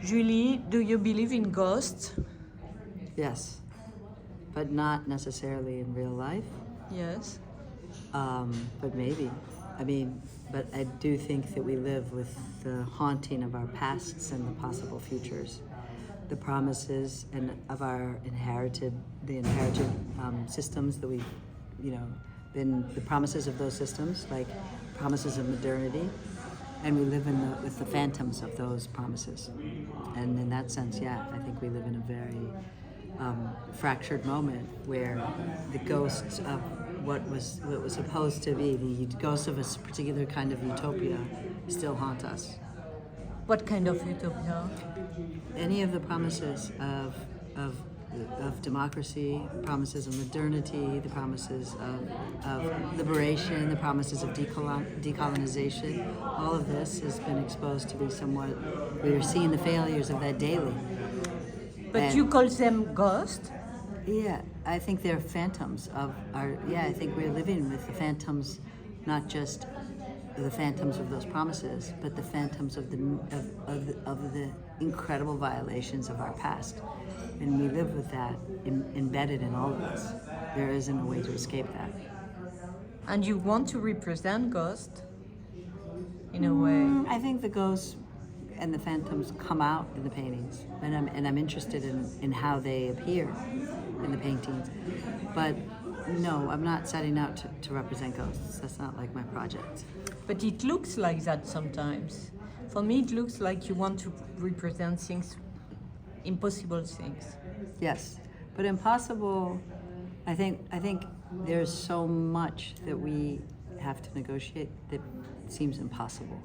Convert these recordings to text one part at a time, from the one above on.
Julie, do you believe in ghosts? Yes, but not necessarily in real life. Yes. But maybe. I mean, but I do think that we live with the haunting of our pasts and the possible futures, the promises and of our inherited systems that we, been the promises of those systems, like promises of modernity, and we live with the phantoms of those promises. And in that sense, yeah, I think we live in a very fractured moment where the ghosts of what was supposed to be the ghosts of a particular kind of utopia still haunt us. What kind of utopia? Any of the promises of democracy, promises of modernity, the promises of liberation, the promises of decolonization, all of this has been exposed to be somewhat, we are seeing the failures of that daily. But you call them ghosts? Yeah, I think they're phantoms of our, I think we're living with the phantoms, not just the phantoms of those promises, but the phantoms of the incredible violations of our past. And we live with that embedded in all of us. There isn't a way to escape that. And you want to represent ghosts in a way? I think the ghosts and the phantoms come out in the paintings, and I'm interested in how they appear in the paintings. But no, I'm not setting out to represent ghosts. That's not like my project. But it looks like that sometimes. For me, it looks like you want to represent things, impossible things. Yes, but impossible. I think there's so much that we have to negotiate that seems impossible,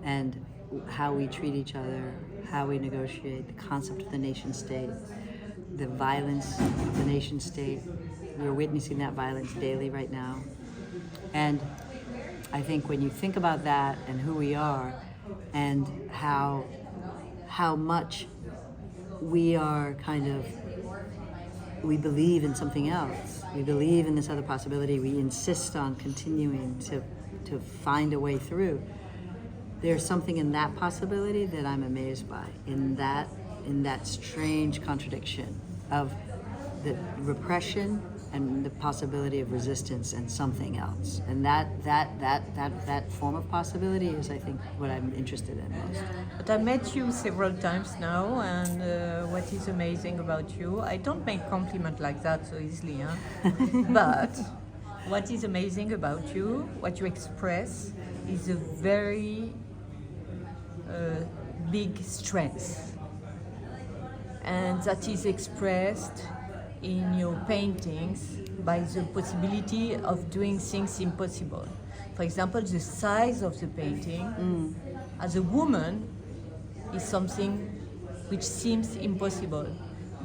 and how we treat each other, how we negotiate the concept of the nation state, the violence of the nation state. We're witnessing that violence daily right now, and I think when you think about that and who we are, and how much we are we believe in something else. We believe in this other possibility. We insist on continuing to find a way through. There's something in that possibility that I'm amazed by, in that strange contradiction of the repression and the possibility of resistance and something else. And that form of possibility is, I think, what I'm interested in most. But I met you several times now, and what is amazing about you, I don't make compliments like that so easily, huh? But what is amazing about you, what you express, is a very big strength. And that is expressed in your paintings by the possibility of doing things impossible. For example, the size of the painting as a woman is something which seems impossible.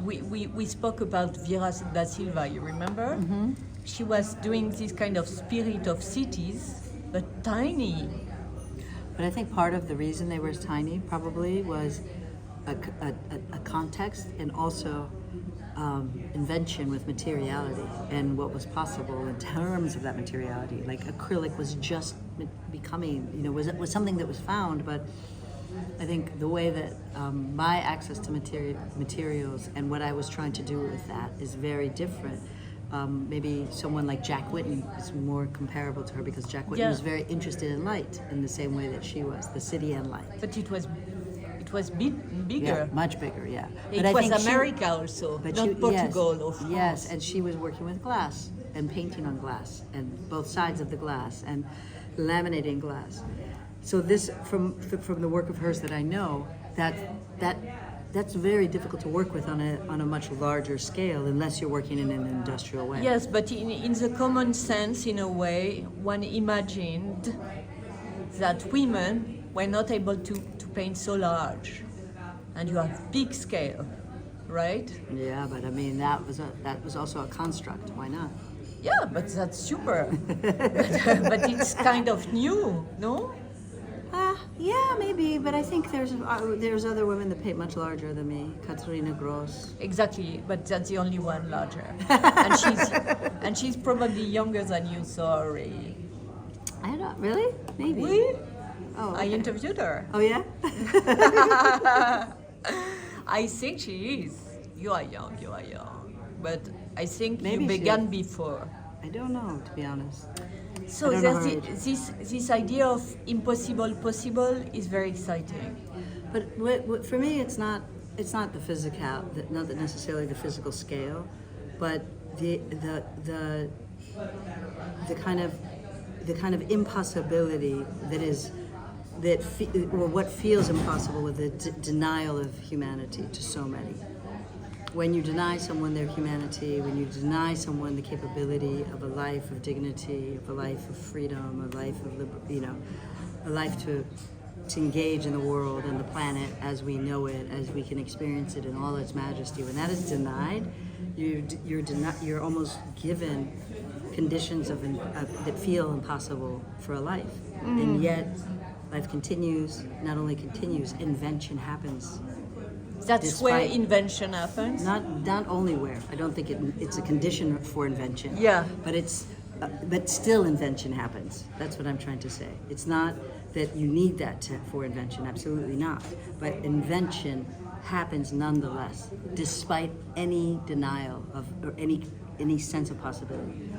We spoke about Vera da Silva, you remember? Mm-hmm. She was doing this kind of spirit of cities, but tiny. But I think part of the reason they were tiny probably was a context, and also invention with materiality and what was possible in terms of that materiality. Like acrylic was just becoming, was something that was found, but I think the way that my access to materials and what I was trying to do with that is very different. Maybe someone like Jack Whitten is more comparable to her, because Jack Whitten was very interested in light in the same way that she was, the city and light. But it was bigger. Yeah, much bigger, yeah. It was America also, not Portugal, of course. Yes, and she was working with glass and painting on glass and both sides of the glass and laminating glass. So this, from the work of hers that I know, that's very difficult to work with on a much larger scale unless you're working in an industrial way. Yes, but in the common sense, in a way, one imagined that women were not able to paint so large, and you have big scale, right? Yeah, but I mean that was also a construct. Why not? Yeah, but that's super. but it's kind of new, no? Yeah, maybe, but I think there's other women that paint much larger than me. Katarina Gross. Exactly, but that's the only one larger, and she's probably younger than you. Sorry. I don't know, really? Maybe. Oui? Oh, okay. I interviewed her. Oh yeah. I think she is. You are young, but I think Maybe you she began is. before. I don't know, to be honest. So I don't know there's her age. this idea of impossible possible is very exciting. But for me, it's not the physical, not necessarily the physical scale, but the the kind of impossibility that is or what feels impossible with the denial of humanity to so many. When you deny someone their humanity, when you deny someone the capability of a life of dignity, of a life of freedom, a life of a life to engage in the world and the planet as we know it, as we can experience it in all its majesty. When that is denied, you're almost given conditions that feel impossible for a life, and yet life continues. Not only continues, invention happens. That's where invention happens. Not only where. I don't think it's a condition for invention. Yeah. But still invention happens. That's what I'm trying to say. It's not that you need that for invention. Absolutely not. But invention happens nonetheless, despite any denial of or any sense of possibility.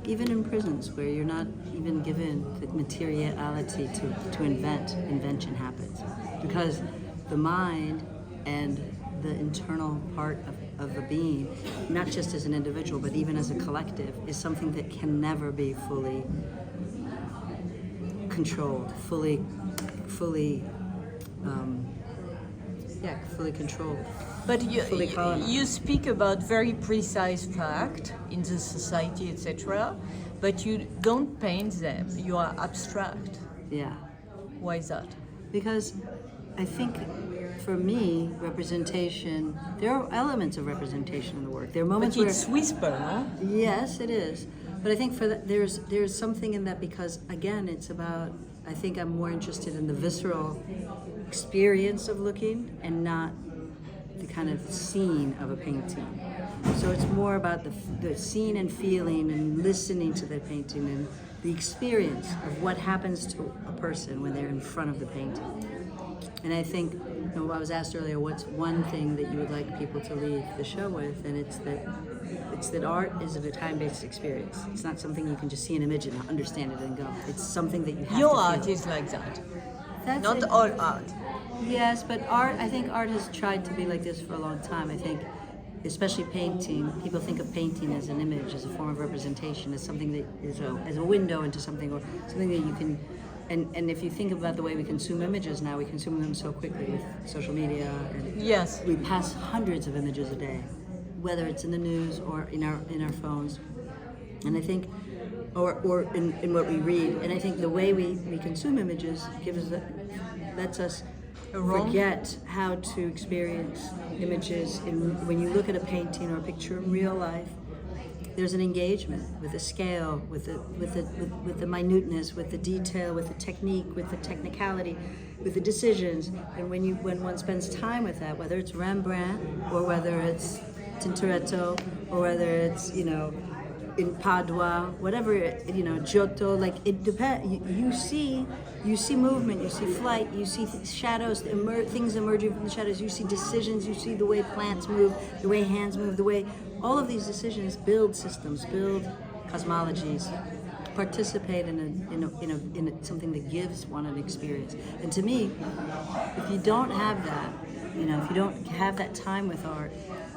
Even in prisons where you're not even given the materiality to invent, invention happens. Because the mind and the internal part of a being, not just as an individual, but even as a collective, is something that can never be fully controlled, fully controlled. But fully colonized. you speak about very precise fact in the society, etc., but you don't paint them. You are abstract. Yeah. Why is that? Because I think for me, representation, there are elements of representation in the work. There are moments But it's whisper, no? Yes, it is. But I think for that, there's something in that because, again, it's about, I think I'm more interested in the visceral experience of looking and not the kind of scene of a painting. So it's more about the scene and feeling and listening to the painting and the experience of what happens to a person when they're in front of the painting. And I think, I was asked earlier, what's one thing that you would like people to leave the show with? And it's that art is a time-based experience. It's not something you can just see an image and understand it and go. It's something that you have Your to art feel. is like that. That's Not it. all art. Yes, but I think art has tried to be like this for a long time. I think, especially painting, people think of painting as an image, as a form of representation, as something that is as a window into something, or something that you can. And if you think about the way we consume images now, we consume them so quickly with social media, and Yes. we pass hundreds of images a day, whether it's in the news or in our phones. And I think, or in what we read, and I think the way we consume images lets us forget how to experience images. When you look at a painting or a picture in real life, there's an engagement with the scale, with the minuteness, with the detail, with the technique, with the technicality, with the decisions. And when one spends time with that, whether it's Rembrandt or whether it's Tintoretto or whether it's in Padua, whatever Giotto, like it depends. You see movement, you see flight, you see shadows, things emerging from the shadows. You see decisions, you see the way plants move, the way hands move, the way all of these decisions build systems, build cosmologies, participate in something that gives one an experience. And to me, if you don't have that, if you don't have that time with art,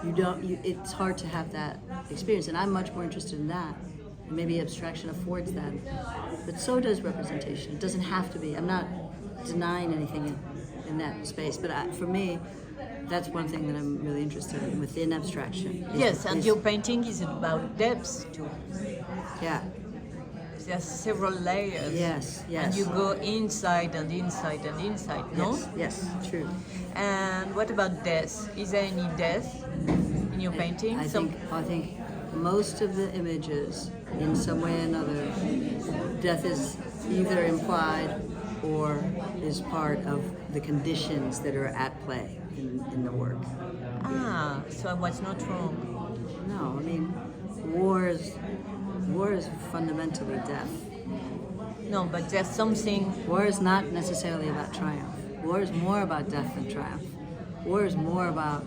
it's hard to have that experience. And I'm much more interested in that. And maybe abstraction affords that. But so does representation. It doesn't have to be. I'm not denying anything in that space. But for me, that's one thing that I'm really interested in within abstraction. Yes, and your painting is about depths too. Yeah. There's several layers. Yes. And you go inside and inside and inside, no? Yes, true. And what about death? Is there any death in your painting? I think most of the images, in some way or another, death is either implied or is part of the conditions that are at play in the work. So I was not wrong. No, I mean, war is fundamentally death. No, but there's something. War is not necessarily about triumph. War is more about death than triumph. War is more about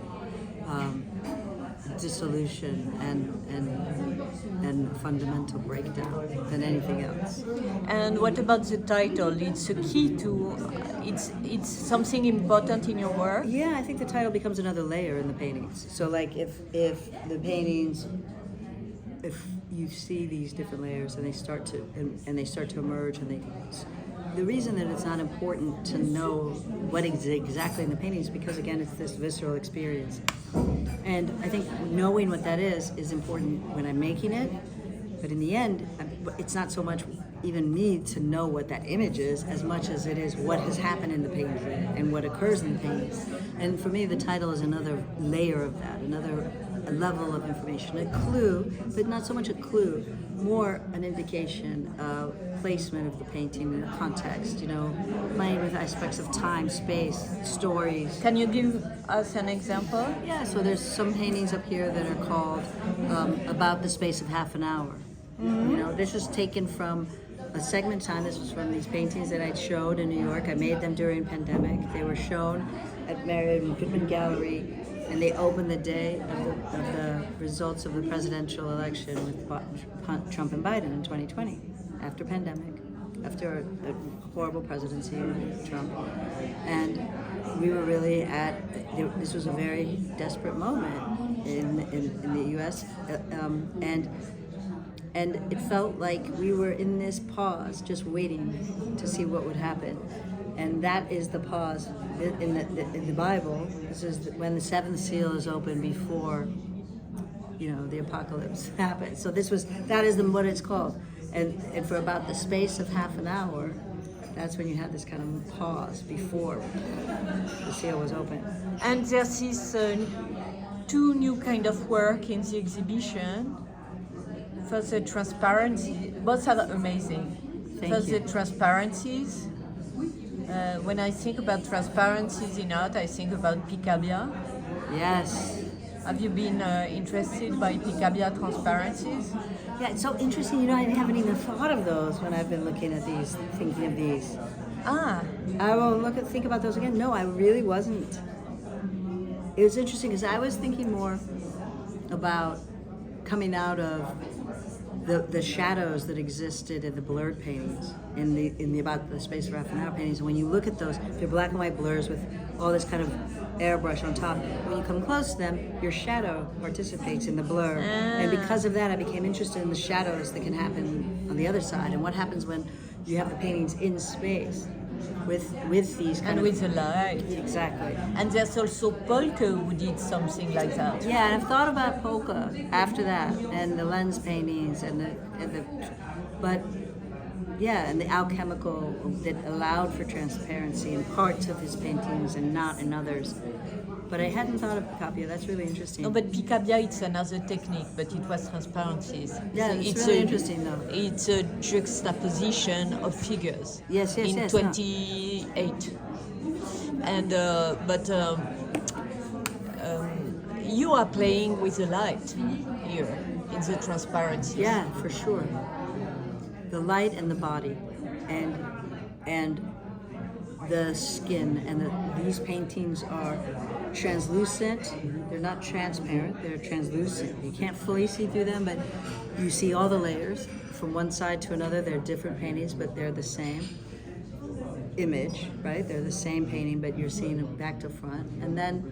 dissolution and fundamental breakdown than anything else. And what about the title? It's a key to, it's something important in your work? Yeah, I think the title becomes another layer in the paintings. So like if the paintings, if you see these different layers and they start to and they start to emerge, and the reason that it's not important to know what is exactly in the painting is because, again, it's this visceral experience. And I think knowing what that is important when I'm making it, but in the end, it's not so much even me to know what that image is as much as it is what has happened in the painting and what occurs in the painting. And for me, the title is another layer of that, another level of information, a clue, but not so much a clue, more an indication of placement of the painting in a context, playing with aspects of time, space, stories. Can you give us an example? Yeah, so there's some paintings up here that are called About the Space of Half an Hour. Mm-hmm. This was taken from a segment of time. This was from these paintings that I showed in New York. I made them during pandemic. They were shown at Mehretu Gallery, and they opened the day of the results of the presidential election with Trump and Biden in 2020, after pandemic, after a horrible presidency of Trump. And we were really this was a very desperate moment in the U.S. And it felt like we were in this pause, just waiting to see what would happen. And that is the pause in the Bible. This is when the seventh seal is opened before, the apocalypse happens. So that is what it's called. And for about the space of half an hour, that's when you had this kind of pause before the seal was open. And there's these two new kind of work in the exhibition. First, the transparency. Both are amazing. First, the transparencies. When I think about transparencies in art, I think about Picabia. Yes. Have you been interested by Picabia transparencies? Yeah, it's so interesting. I haven't even thought of those when I've been looking at these, thinking of these. Ah. I will think about those again. No, I really wasn't. It was interesting because I was thinking more about coming out of the shadows that existed in the blurred paintings, in the about the space of half an hour paintings. And when you look at those, they're black and white blurs with all this kind of airbrush on top. When you come close to them, your shadow participates in the blur. And because of that, I became interested in the shadows that can happen on the other side, and what happens when you have the paintings in space with these kind and with the light. Exactly. And there's also Polka who did something like that. Yeah, and I've thought about Polka after that, and the lens paintings, and the alchemical that allowed for transparency in parts of his paintings and not in others. But I hadn't thought of Picabia. That's really interesting. No, but Picabia, it's another technique, but it was transparencies. Yeah, it's really interesting, though. It's a juxtaposition of figures. Yes, in 28. And you are playing with the light here in the transparency. Yeah, for sure. The light and the body, and the skin, and these paintings are translucent. They're not transparent, they're translucent. You can't fully see through them, but you see all the layers from one side to another. They're different paintings, but they're the same image, right? They're the same painting, but you're seeing them back to front. And then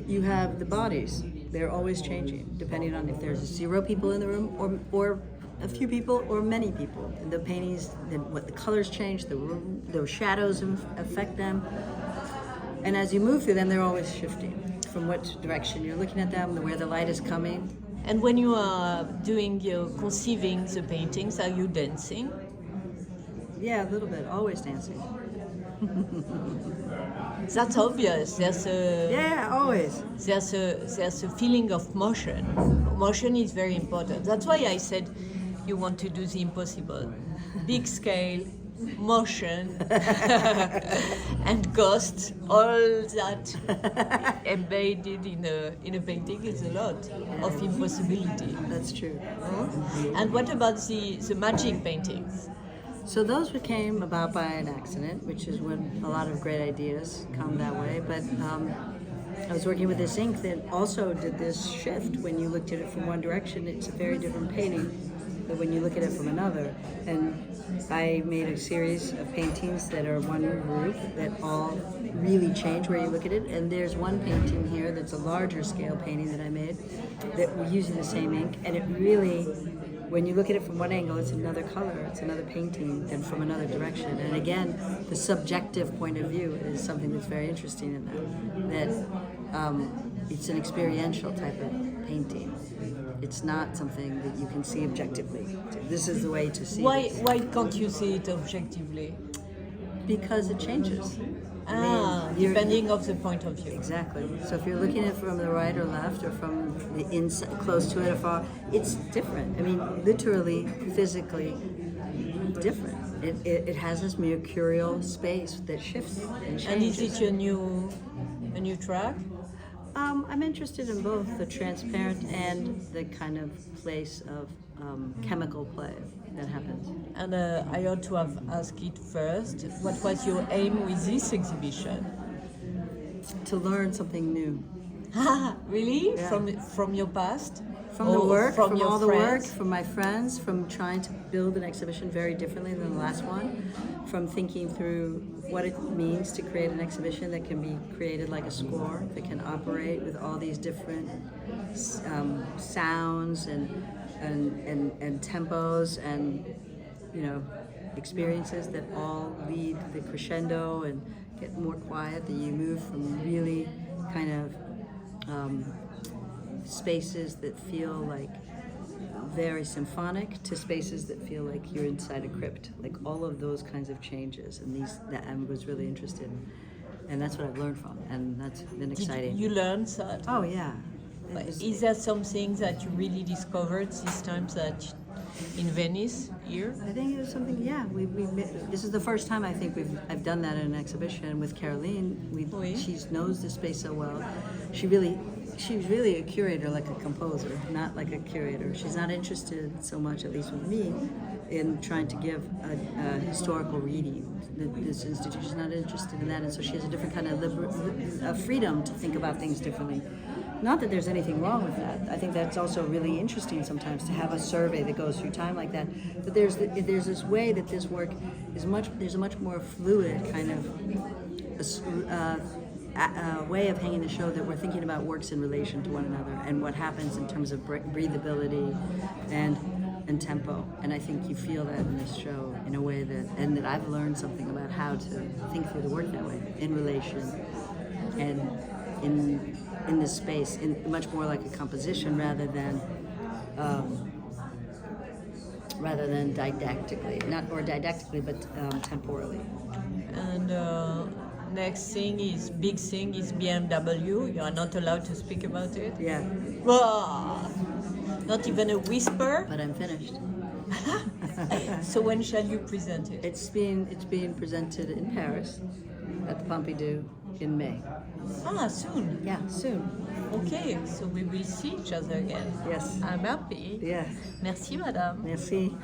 you have the bodies. They're always changing, depending on if there's 0 people in the room or a few people or many people. The paintings, what the colors change, the shadows affect them. And as you move through them, they're always shifting from what direction you're looking at them, where the light is coming. And when you are conceiving the paintings, are you dancing? Yeah, a little bit, always dancing. That's obvious. Always. There's a feeling of motion. Motion is very important. That's why I said you want to do the impossible. Big scale, motion, and ghosts. All that embedded in a painting is a lot of impossibility. That's true. And what about the magic paintings? So those came about by an accident, which is when a lot of great ideas come that way. But I was working with this ink that also did this shift. When you looked at it from one direction, it's a very different painting than when you look at it from another. And I made a series of paintings that are one group that all really change where you look at it. And there's one painting here that's a larger scale painting that I made that we're using the same ink, and it really, when you look at it from one angle, it's another color, it's another painting than from another direction. And again, the subjective point of view is something that's very interesting in that it's an experiential type of painting. It's not something that you can see objectively. This is the way to see it. Why can't you see it objectively? Because it changes. Depending of the point of view. Exactly. So if you're looking at it from the right or left, or from the inside, close to it or far, it's different. I mean, literally, physically different. It has this mercurial space that shifts and changes. And is it a new track? I'm interested in both the transparent and the kind of place of chemical play that happens. And I ought to have asked it first. What was your aim with this exhibition? To learn something new. Really? Yeah. From your past? From the work, from your all the work, friends? from my friends, from trying to build an exhibition very differently than the last one, from thinking through what it means to create an exhibition that can be created like a score, that can operate with all these different sounds and tempos and, you know, experiences that all lead the crescendo and get more quiet, that you move from really kind of spaces that feel like very symphonic to spaces that feel like you're inside a crypt, like all of those kinds of changes, and that I was really interested in, and that's what I've learned from, and that's been exciting. Did you learn that? Oh yeah. Is there something that you really discovered this time that in Venice here? I think it was something. Yeah, this is the first time I think I've done that in an exhibition with Caroline. She knows the space so well. She's really a curator, like a composer, not like a curator. She's not interested so much, at least with me, in trying to give a historical reading. This institution's not interested in that, and so she has a different kind of freedom to think about things differently. Not that there's anything wrong with that. I think that's also really interesting sometimes to have a survey that goes through time like that. But there's this way that this work is there's a much more fluid kind of way of hanging the show, that we're thinking about works in relation to one another and what happens in terms of breathability and tempo. And I think you feel that in this show in a way that I've learned something about how to think through the work that way, in relation and in this space, in much more like a composition rather than didactically, but temporally. And next big thing is BMW. You are not allowed to speak about it. Yeah. Well, not even a whisper. But I'm finished. So when shall you present it? It's being presented in Paris at the Pompidou in May. Soon. Yeah, soon. Okay, so we will see each other again. Yes. I'm happy. Yeah. Merci, madame. Merci.